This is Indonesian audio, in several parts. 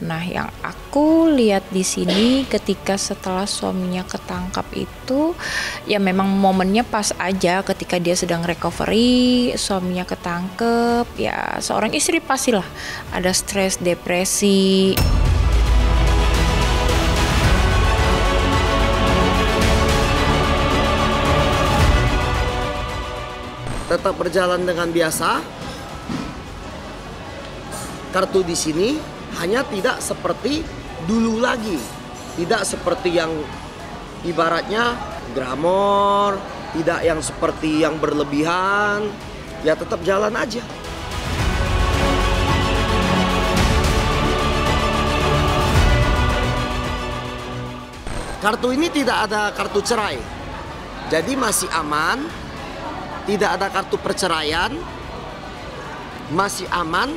Nah, yang aku lihat di sini ketika setelah suaminya ketangkap itu, ya memang momennya pas aja ketika dia sedang recovery, suaminya ketangkep, ya seorang istri pastilah ada stres, depresi. Tetap berjalan dengan biasa. Kartu di sini hanya tidak seperti dulu lagi. Tidak seperti yang ibaratnya glamor, tidak yang seperti yang berlebihan. Ya tetap jalan aja. Kartu ini tidak ada kartu cerai. Jadi masih aman. Tidak ada kartu perceraian. Masih aman.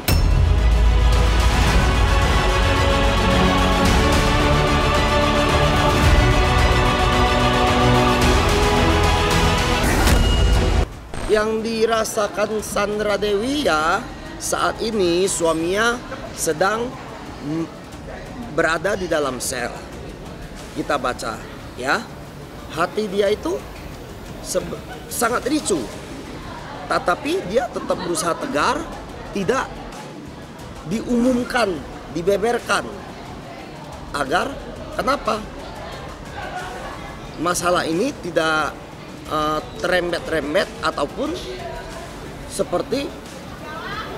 Yang dirasakan Sandra Dewi ya, saat ini suaminya sedang berada di dalam sel. Kita baca ya, hati dia itu sangat ricu, tetapi dia tetap berusaha tegar, tidak diumumkan, dibeberkan. Agar kenapa? Masalah ini tidak terembet-rembet ataupun seperti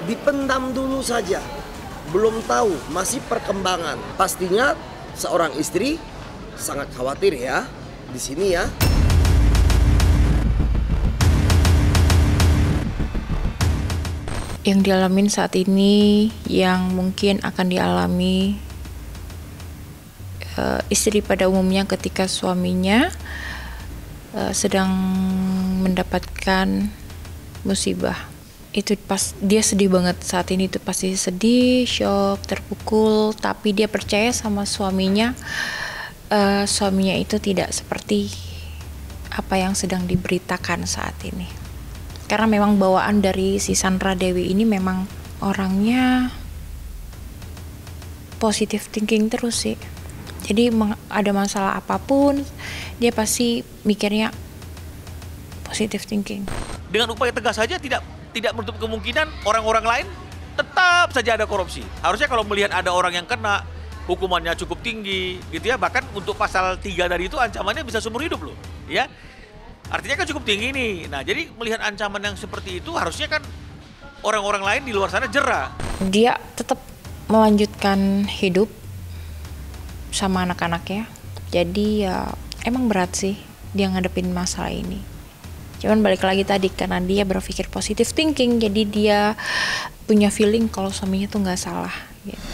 dipendam dulu saja. Belum tahu, masih perkembangan. Pastinya seorang istri sangat khawatir ya di sini ya. Yang dialamin saat ini, yang mungkin akan dialami istri pada umumnya ketika suaminya sedang mendapatkan musibah. Itu pas dia sedih banget saat ini, itu pasti sedih, shock, terpukul, tapi dia percaya sama suaminya. Suaminya itu tidak seperti apa yang sedang diberitakan saat ini. Karena memang bawaan dari si Sandra Dewi ini memang orangnya positive thinking terus sih. Jadi ada masalah apapun, dia pasti mikirnya positive thinking. Dengan upaya tegas saja tidak menutup kemungkinan orang-orang lain tetap saja ada korupsi. Harusnya kalau melihat ada orang yang kena, hukumannya cukup tinggi gitu ya. Bahkan untuk pasal 3 tadi itu ancamannya bisa seumur hidup loh, ya. Artinya kan cukup tinggi nih. Nah, jadi melihat ancaman yang seperti itu harusnya kan orang-orang lain di luar sana jera. Dia tetap melanjutkan hidup sama anak-anaknya. Jadi ya emang berat sih dia ngadepin masalah ini. Cuman balik lagi tadi, karena dia berpikir positive thinking, jadi dia punya feeling kalau suaminya tuh nggak salah gitu.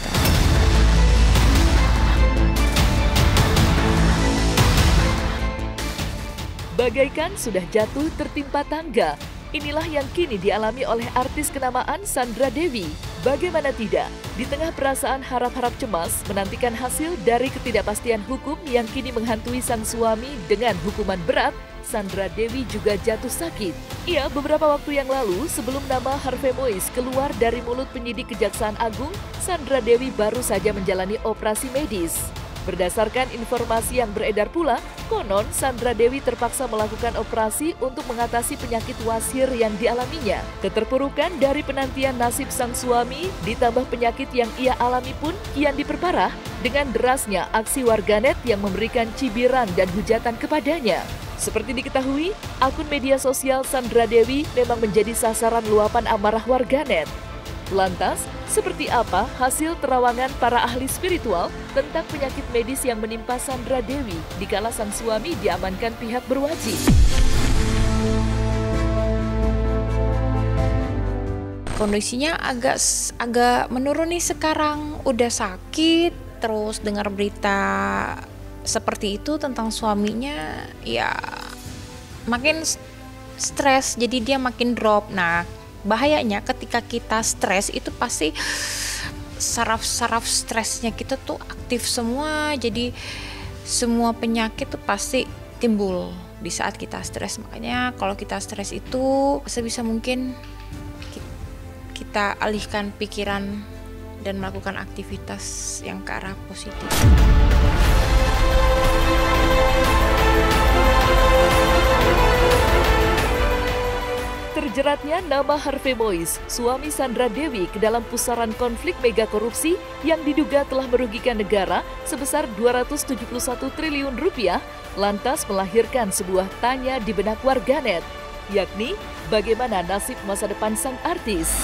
Bagaikan sudah jatuh tertimpa tangga, inilah yang kini dialami oleh artis kenamaan Sandra Dewi. Bagaimana tidak, di tengah perasaan harap-harap cemas menantikan hasil dari ketidakpastian hukum yang kini menghantui sang suami dengan hukuman berat, Sandra Dewi juga jatuh sakit. Ia beberapa waktu yang lalu sebelum nama Harvey Mois keluar dari mulut penyidik Kejaksaan Agung, Sandra Dewi baru saja menjalani operasi medis. Berdasarkan informasi yang beredar pula, konon Sandra Dewi terpaksa melakukan operasi untuk mengatasi penyakit wasir yang dialaminya. Keterpurukan dari penantian nasib sang suami ditambah penyakit yang ia alami pun kian diperparah dengan derasnya aksi warganet yang memberikan cibiran dan hujatan kepadanya. Seperti diketahui, akun media sosial Sandra Dewi memang menjadi sasaran luapan amarah warganet. Lantas, seperti apa hasil terawangan para ahli spiritual tentang penyakit medis yang menimpa Sandra Dewi dikala sang suami diamankan pihak berwajib? Kondisinya agak menurun nih sekarang, udah sakit, terus dengar berita seperti itu tentang suaminya, ya makin stres, jadi dia makin drop. Nah, bahayanya ketika kita stres itu pasti saraf-saraf stresnya kita tuh aktif semua, jadi semua penyakit tuh pasti timbul di saat kita stres. Makanya kalau kita stres itu sebisa mungkin kita alihkan pikiran dan melakukan aktivitas yang ke arah positif. Terjeratnya nama Harvey Mois, suami Sandra Dewi, ke dalam pusaran konflik mega korupsi yang diduga telah merugikan negara sebesar 271 triliun rupiah, lantas melahirkan sebuah tanya di benak warganet, yakni bagaimana nasib masa depan sang artis.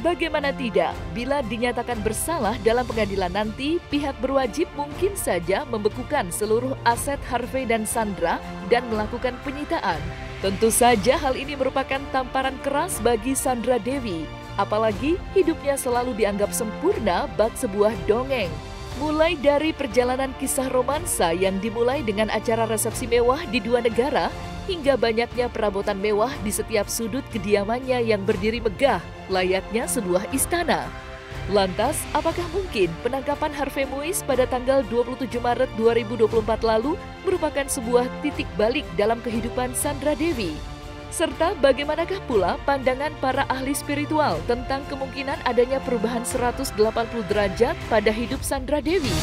Bagaimana tidak, bila dinyatakan bersalah dalam pengadilan nanti, pihak berwajib mungkin saja membekukan seluruh aset Harvey dan Sandra dan melakukan penyitaan. Tentu saja hal ini merupakan tamparan keras bagi Sandra Dewi, apalagi hidupnya selalu dianggap sempurna bak sebuah dongeng. Mulai dari perjalanan kisah romansa yang dimulai dengan acara resepsi mewah di dua negara, hingga banyaknya perabotan mewah di setiap sudut kediamannya yang berdiri megah, layaknya sebuah istana. Lantas, apakah mungkin penangkapan Harvey Mois pada tanggal 27 Maret 2024 lalu merupakan sebuah titik balik dalam kehidupan Sandra Dewi? Serta bagaimanakah pula pandangan para ahli spiritual tentang kemungkinan adanya perubahan 180 derajat pada hidup Sandra Dewi?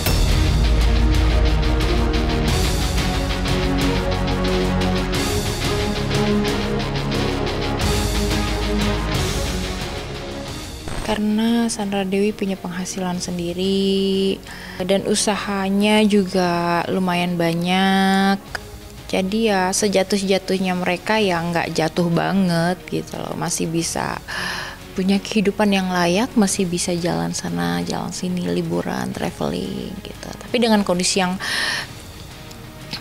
Karena Sandra Dewi punya penghasilan sendiri dan usahanya juga lumayan banyak. Jadi ya sejatuh-jatuhnya mereka ya nggak jatuh banget gitu loh. Masih bisa punya kehidupan yang layak, masih bisa jalan sana, jalan sini, liburan, traveling gitu. Tapi dengan kondisi yang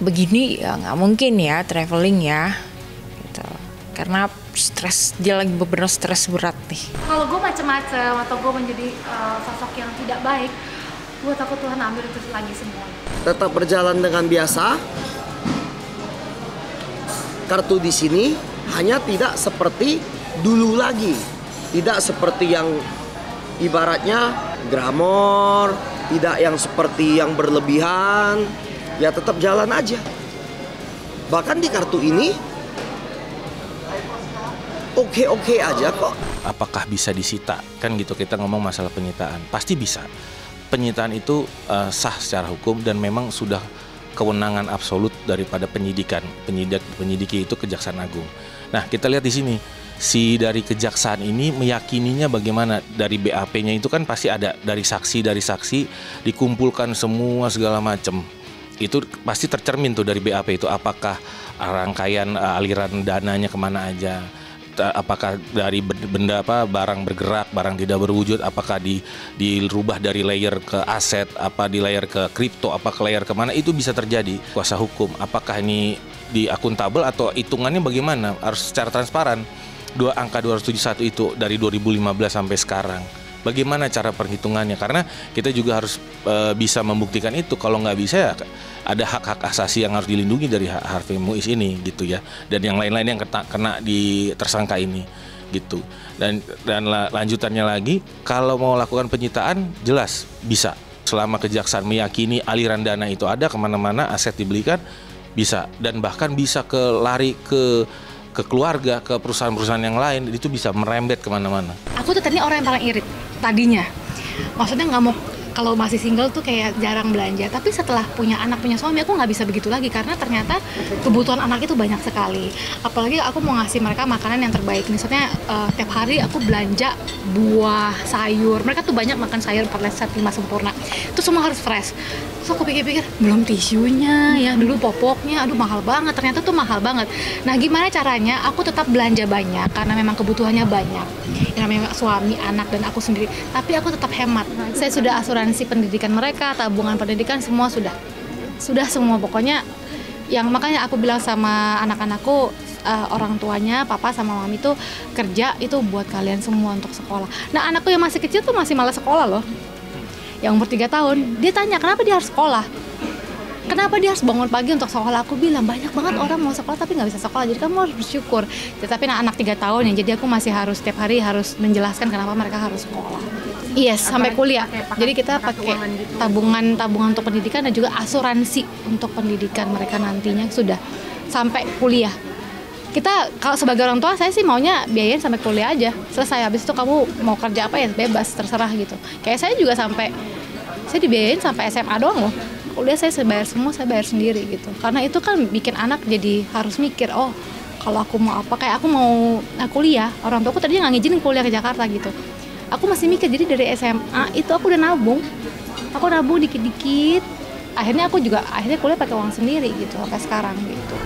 begini ya nggak mungkin ya traveling ya gitu. Karena stres, dia lagi bener stres berat nih. Kalau gue macem-macem atau gue menjadi sosok yang tidak baik, gue takut Tuhan ambil itu lagi semua. Tetap berjalan dengan biasa. Kartu di sini hanya tidak seperti dulu lagi. Tidak seperti yang ibaratnya glamor, tidak yang seperti yang berlebihan. Ya tetap jalan aja. Bahkan di kartu ini oke aja kok. Apakah bisa disita? Kan gitu kita ngomong masalah penyitaan. Pasti bisa. Penyitaan itu sah secara hukum dan memang sudah kewenangan absolut daripada penyidikan. Penyidiki itu Kejaksaan Agung. Nah, kita lihat di sini. Si dari kejaksaan ini meyakininya bagaimana? Dari BAP-nya itu kan pasti ada dari saksi dikumpulkan semua segala macam. Itu pasti tercermin tuh dari BAP itu, apakah rangkaian aliran dananya kemana aja, apakah dari benda barang bergerak, barang tidak berwujud, apakah dirubah dari layer ke aset, apa di layer ke kripto, apa ke layer kemana, itu bisa terjadi. Kuasa hukum, apakah ini di akuntabel atau hitungannya bagaimana, harus secara transparan. Angka 271 itu dari 2015 sampai sekarang. Bagaimana cara perhitungannya? Karena kita juga harus bisa membuktikan itu. Kalau nggak bisa ya ada hak-hak asasi yang harus dilindungi dari Harvey Mois ini gitu ya. Dan yang lain-lain yang kena di tersangka ini gitu. Dan lanjutannya lagi, kalau mau lakukan penyitaan jelas bisa. Selama kejaksaan meyakini aliran dana itu ada kemana-mana, aset dibelikan bisa. Dan bahkan bisa lari ke keluarga, ke perusahaan-perusahaan yang lain, itu bisa merembet kemana-mana. Aku tuh tadinya orang yang paling irit tadinya. Maksudnya nggak mau, kalau masih single tuh kayak jarang belanja. Tapi setelah punya anak, punya suami, aku nggak bisa begitu lagi. Karena ternyata kebutuhan anak itu banyak sekali. Apalagi aku mau ngasih mereka makanan yang terbaik. Misalnya tiap hari aku belanja buah, sayur. Mereka tuh banyak makan sayur 4 set 5 sempurna. Itu semua harus fresh. Terus aku pikir-pikir, belum tisunya, ya dulu popoknya, aduh mahal banget. Ternyata tuh mahal banget. Nah gimana caranya aku tetap belanja banyak, karena memang kebutuhannya banyak. Yang namanya suami, anak, dan aku sendiri. Tapi aku tetap hemat. Saya sudah asuransi pendidikan mereka, tabungan pendidikan, semua sudah semua. Pokoknya yang makanya aku bilang sama anak-anakku, orang tuanya, papa sama mami tuh kerja itu buat kalian semua untuk sekolah. Nah anakku yang masih kecil tuh masih malas sekolah loh. Yang umur 3 tahun, dia tanya kenapa dia harus sekolah? Kenapa dia harus bangun pagi untuk sekolah? Aku bilang banyak banget orang mau sekolah tapi nggak bisa sekolah, jadi kamu harus bersyukur. Tetapi anak 3 tahun ya, jadi aku masih harus setiap hari harus menjelaskan kenapa mereka harus sekolah. Yes, sampai kuliah. Jadi kita pakai tabungan untuk pendidikan dan juga asuransi untuk pendidikan mereka nantinya sudah sampai kuliah. kita kalau sebagai orang tua, saya sih maunya biayain sampai kuliah aja, selesai. Habis itu kamu mau kerja apa ya bebas, terserah gitu. Kayak saya juga saya dibiayain sampai SMA doang loh. Kuliah saya bayar semua, saya bayar sendiri gitu. Karena itu kan bikin anak jadi harus mikir, oh kalau aku mau apa, kayak aku mau kuliah, orang tua aku tadinya nggak ngizinin kuliah ke Jakarta gitu. Aku masih mikir, jadi dari SMA itu aku udah nabung dikit-dikit. Akhirnya kuliah pakai uang sendiri gitu sampai sekarang gitu.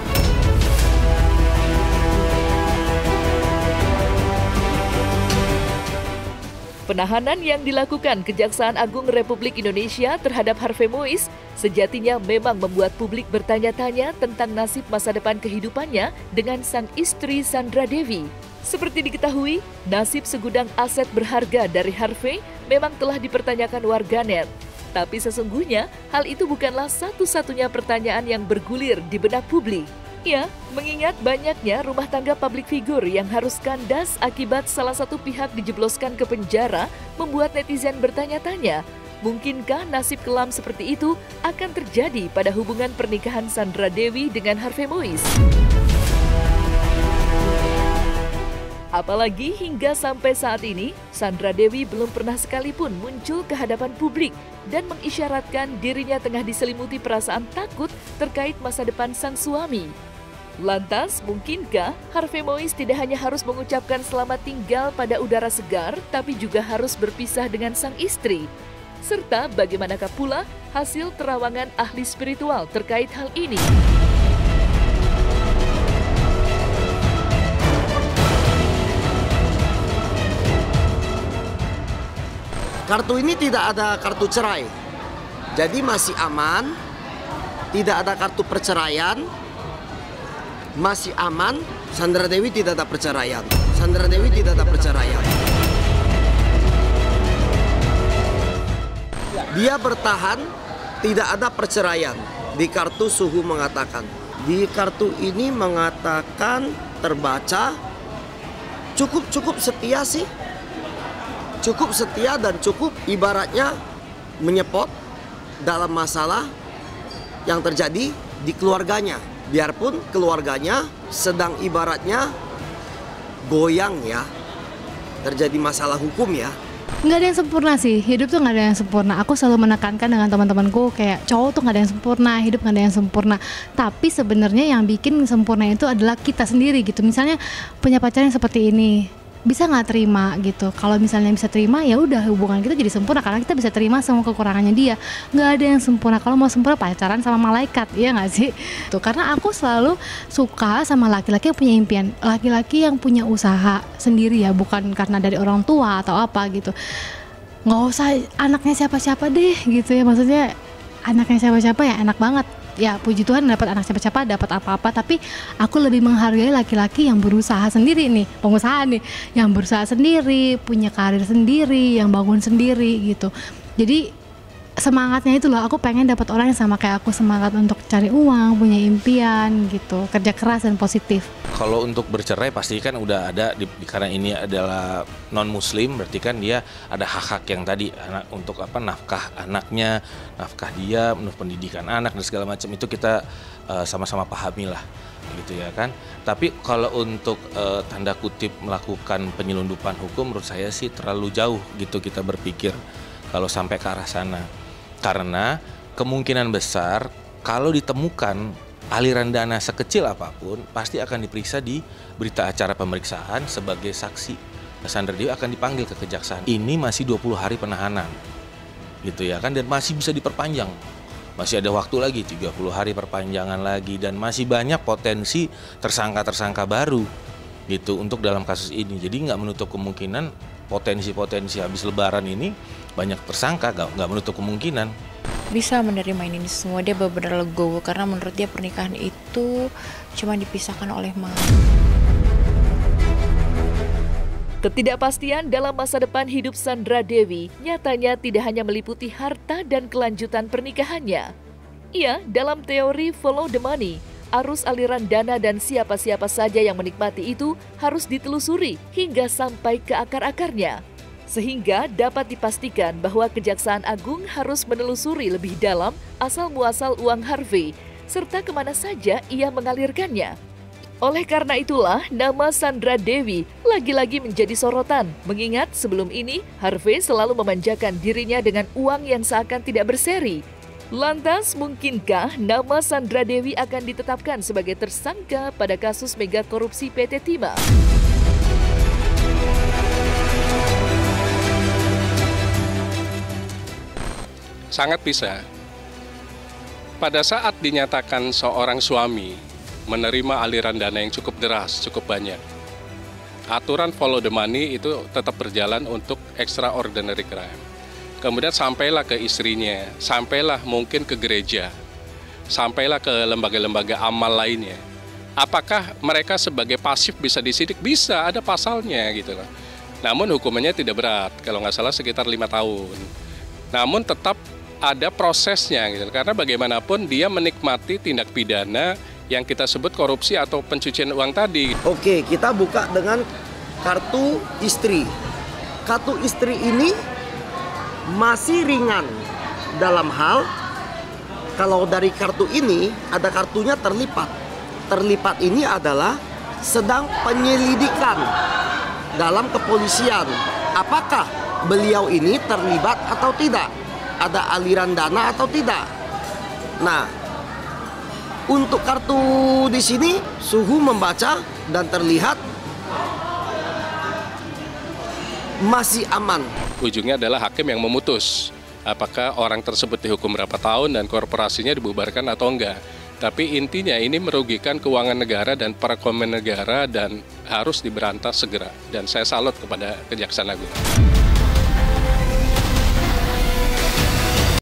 Penahanan yang dilakukan Kejaksaan Agung Republik Indonesia terhadap Harvey Mois sejatinya memang membuat publik bertanya-tanya tentang nasib masa depan kehidupannya dengan sang istri Sandra Dewi. Seperti diketahui, nasib segudang aset berharga dari Harvey memang telah dipertanyakan warganet. Tapi sesungguhnya hal itu bukanlah satu-satunya pertanyaan yang bergulir di benak publik. Ya, mengingat banyaknya rumah tangga publik figur yang harus kandas akibat salah satu pihak dijebloskan ke penjara, membuat netizen bertanya-tanya, mungkinkah nasib kelam seperti itu akan terjadi pada hubungan pernikahan Sandra Dewi dengan Harvey Mois? Apalagi hingga sampai saat ini, Sandra Dewi belum pernah sekalipun muncul ke hadapan publik dan mengisyaratkan dirinya tengah diselimuti perasaan takut terkait masa depan sang suami. Lantas, mungkinkah Harvey Mois tidak hanya harus mengucapkan selamat tinggal pada udara segar, tapi juga harus berpisah dengan sang istri? Serta bagaimanakah pula hasil terawangan ahli spiritual terkait hal ini? Kartu ini tidak ada kartu cerai, jadi masih aman. Tidak ada kartu perceraian, masih aman. Sandra Dewi tidak ada perceraian. Dia bertahan, tidak ada perceraian. Di kartu suhu mengatakan. Di kartu ini mengatakan terbaca cukup setia sih. Cukup setia dan cukup ibaratnya menyepot dalam masalah yang terjadi di keluarganya. Biarpun keluarganya sedang ibaratnya goyang ya, terjadi masalah hukum ya. Nggak ada yang sempurna sih, hidup tuh nggak ada yang sempurna. Aku selalu menekankan dengan teman-temanku kayak cowok tuh nggak ada yang sempurna, hidup nggak ada yang sempurna. Tapi sebenarnya yang bikin sempurna itu adalah kita sendiri gitu. Misalnya punya pacar yang seperti ini, bisa nggak terima gitu. Kalau misalnya bisa terima, ya udah hubungan kita jadi sempurna karena kita bisa terima semua kekurangannya dia. Nggak ada yang sempurna. Kalau mau sempurna pacaran sama malaikat, iya nggak sih? Tuh, karena aku selalu suka sama laki-laki yang punya impian, laki-laki yang punya usaha sendiri ya, bukan karena dari orang tua atau apa gitu. Nggak usah anaknya siapa-siapa deh gitu ya, maksudnya anaknya siapa-siapa ya enak banget. Ya puji Tuhan dapat anak siapa-siapa, dapat apa-apa, tapi aku lebih menghargai laki-laki yang berusaha sendiri nih, pengusaha nih, yang berusaha sendiri, punya karir sendiri, yang bangun sendiri gitu. Jadi semangatnya itu loh, aku pengen dapat orang yang sama kayak aku, semangat untuk cari uang, punya impian gitu, kerja keras dan positif. Kalau untuk bercerai pasti kan udah ada karena ini adalah non muslim, berarti kan dia ada hak-hak yang tadi untuk apa, nafkah anaknya, nafkah dia, menurut pendidikan anak dan segala macam itu kita sama-sama pahami lah gitu ya kan. Tapi kalau untuk tanda kutip melakukan penyelundupan hukum, menurut saya sih terlalu jauh gitu kita berpikir kalau sampai ke arah sana. Karena kemungkinan besar kalau ditemukan aliran dana sekecil apapun pasti akan diperiksa di berita acara pemeriksaan sebagai saksi. Sandra Dewi akan dipanggil ke kejaksaan. Ini masih 20 hari penahanan gitu ya kan, dan masih bisa diperpanjang. Masih ada waktu lagi 30 hari perpanjangan lagi, dan masih banyak potensi tersangka-tersangka baru gitu untuk dalam kasus ini. Jadi nggak menutup kemungkinan potensi habis lebaran ini banyak tersangka, nggak menutup kemungkinan. Bisa menerima ini semua, dia benar-benar legowo karena menurut dia pernikahan itu cuma dipisahkan oleh malam. Ketidakpastian dalam masa depan hidup Sandra Dewi nyatanya tidak hanya meliputi harta dan kelanjutan pernikahannya. Ia dalam teori follow the money, arus aliran dana dan siapa-siapa saja yang menikmati itu harus ditelusuri hingga sampai ke akar-akarnya. Sehingga dapat dipastikan bahwa Kejaksaan Agung harus menelusuri lebih dalam asal-muasal uang Harvey, serta kemana saja ia mengalirkannya. Oleh karena itulah, nama Sandra Dewi lagi-lagi menjadi sorotan. Mengingat sebelum ini, Harvey selalu memanjakan dirinya dengan uang yang seakan tidak berseri. Lantas, mungkinkah nama Sandra Dewi akan ditetapkan sebagai tersangka pada kasus mega korupsi PT Timah? Sangat bisa. Pada saat dinyatakan seorang suami menerima aliran dana yang cukup deras, cukup banyak, aturan follow the money itu tetap berjalan untuk extraordinary crime. Kemudian sampailah ke istrinya, sampailah mungkin ke gereja, sampailah ke lembaga-lembaga amal lainnya. Apakah mereka sebagai pasif bisa disidik? Bisa, ada pasalnya gitu loh. Namun hukumannya tidak berat, kalau nggak salah sekitar 5 tahun. Namun tetap ada prosesnya gitu, karena bagaimanapun dia menikmati tindak pidana yang kita sebut korupsi atau pencucian uang tadi. Oke, kita buka dengan kartu istri. Kartu istri ini masih ringan dalam hal kalau dari kartu ini ada kartunya terlipat. Terlipat ini adalah sedang penyelidikan dalam kepolisian. Apakah beliau ini terlibat atau tidak? Ada aliran dana atau tidak? Nah, untuk kartu di sini, Suhu membaca dan terlihat masih aman. Ujungnya adalah hakim yang memutus apakah orang tersebut dihukum berapa tahun dan korporasinya dibubarkan atau enggak. Tapi intinya ini merugikan keuangan negara dan perekonomian negara dan harus diberantas segera. Dan saya salut kepada Kejaksaan Agung.